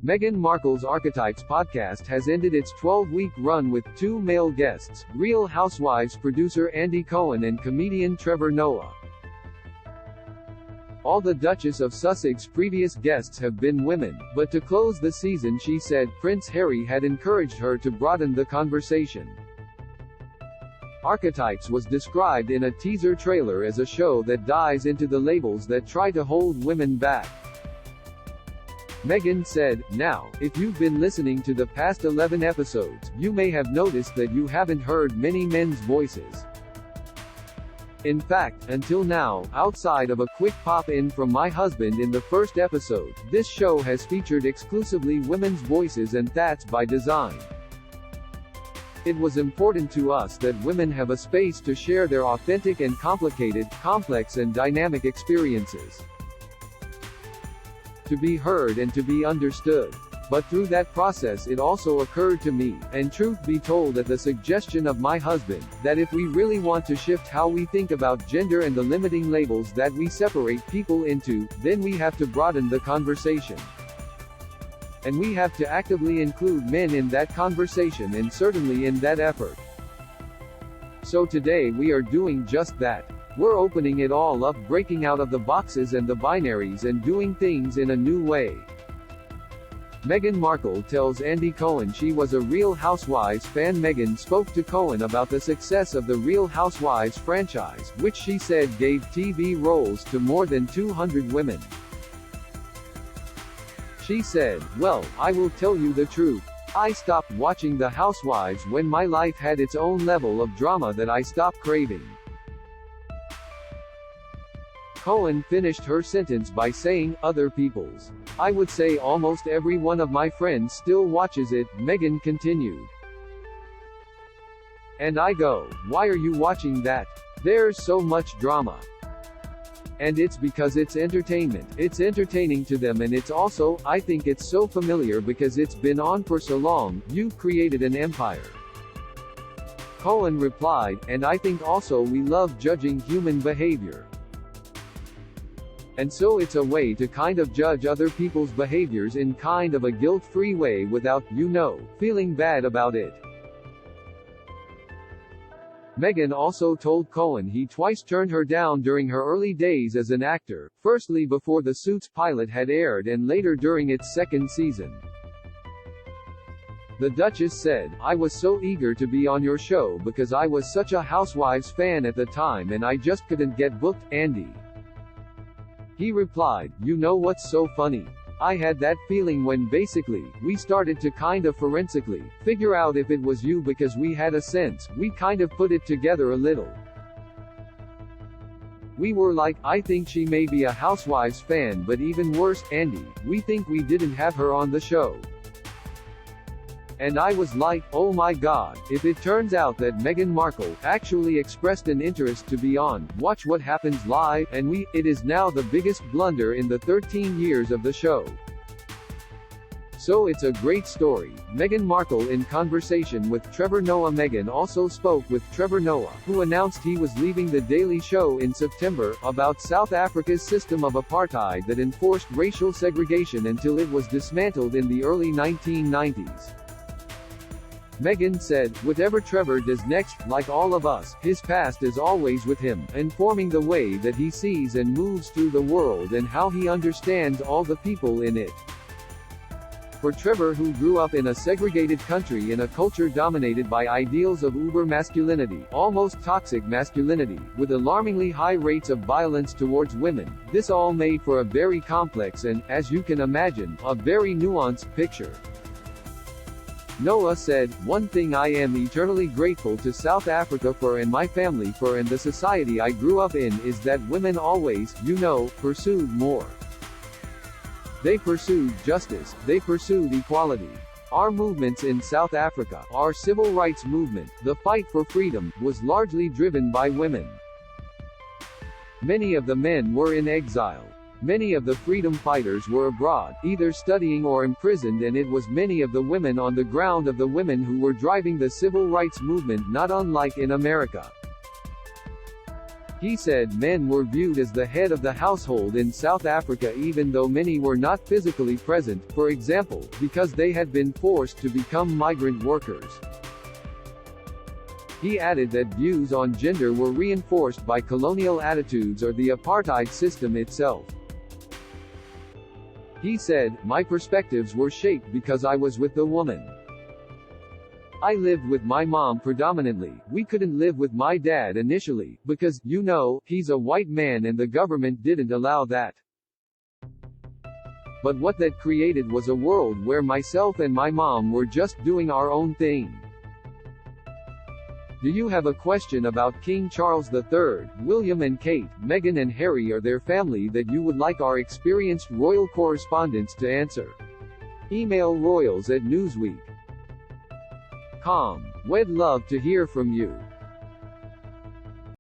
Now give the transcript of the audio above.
Meghan Markle's Archetypes podcast has ended its 12-week run with 2 male guests, Real Housewives producer Andy Cohen and comedian Trevor Noah. All the Duchess of Sussex previous guests have been women, but to close the season she said Prince Harry had encouraged her to broaden the conversation. Archetypes was described in a teaser trailer as a show that dives into the labels that try to hold women back. Meghan said, "Now, if you've been listening to the past 11 episodes, you may have noticed that you haven't heard many men's voices. In fact, until now, outside of a quick pop-in from my husband in the first episode, this show has featured exclusively women's voices, and that's by design. It was important to us that women have a space to share their authentic and complicated, complex and dynamic experiences. To be heard and to be understood. But through that process it also occurred to me, and truth be told at the suggestion of my husband, that if we really want to shift how we think about gender and the limiting labels that we separate people into, then we have to broaden the conversation. And we have to actively include men in that conversation and certainly in that effort. So today we are doing just that. We're opening it all up, breaking out of the boxes and the binaries and doing things in a new way." Meghan Markle tells Andy Cohen she was a Real Housewives fan. Meghan spoke to Cohen about the success of the Real Housewives franchise, which she said gave TV roles to more than 200 women. She said, "Well, I will tell you the truth. I stopped watching The Housewives when my life had its own level of drama that I stopped craving." Cohen finished her sentence by saying, "Other people's. I would say almost every one of my friends still watches it," Meghan continued. "And I go, why are you watching that? There's so much drama. And it's because it's entertainment. It's entertaining to them, and it's also, I think it's so familiar because it's been on for so long. You've created an empire." Cohen replied, "And I think also we love judging human behavior. And so it's a way to kind of judge other people's behaviors in kind of a guilt-free way without, feeling bad about it." Meghan also told Cohen he twice turned her down during her early days as an actor, firstly before the Suits pilot had aired and later during its second season. The Duchess said, "I was so eager to be on your show because I was such a Housewives fan at the time and I just couldn't get booked, Andy." He replied, "You know what's so funny? I had that feeling when basically, we started to kind of forensically figure out if it was you because we had a sense, we kind of put it together a little. We were like, I think she may be a Housewives fan, but even worse, Andy, we think we didn't have her on the show. And I was like, oh my god, if it turns out that Meghan Markle actually expressed an interest to be on Watch What Happens Live, and it is now the biggest blunder in the 13 years of the show. So it's a great story." Meghan Markle in conversation with Trevor Noah. Meghan also spoke with Trevor Noah, who announced he was leaving The Daily Show in September, about South Africa's system of apartheid that enforced racial segregation until it was dismantled in the early 1990s. Meghan said, "Whatever Trevor does next, like all of us, his past is always with him, informing the way that he sees and moves through the world and how he understands all the people in it." For Trevor, who grew up in a segregated country in a culture dominated by ideals of uber masculinity, almost toxic masculinity, with alarmingly high rates of violence towards women, this all made for a very complex and, as you can imagine, a very nuanced picture. Noah said, "One thing I am eternally grateful to South Africa for and my family for and the society I grew up in is that women always, pursued more. They pursued justice, they pursued equality. Our movements in South Africa, our civil rights movement, the fight for freedom, was largely driven by women. Many of the men were in exile. Many of the freedom fighters were abroad, either studying or imprisoned, and it was many of the women on the ground of the women who were driving the civil rights movement, not unlike in America." He said men were viewed as the head of the household in South Africa even though many were not physically present, for example, because they had been forced to become migrant workers. He added that views on gender were reinforced by colonial attitudes or the apartheid system itself. He said, "My perspectives were shaped because I was with the woman. I lived with my mom predominantly. We couldn't live with my dad initially, because, you know, he's a white man and the government didn't allow that. But what that created was a world where myself and my mom were just doing our own thing." Do you have a question about King Charles III, William and Kate, Meghan and Harry or their family that you would like our experienced royal correspondents to answer? Email royals@newsweek.com. We'd love to hear from you.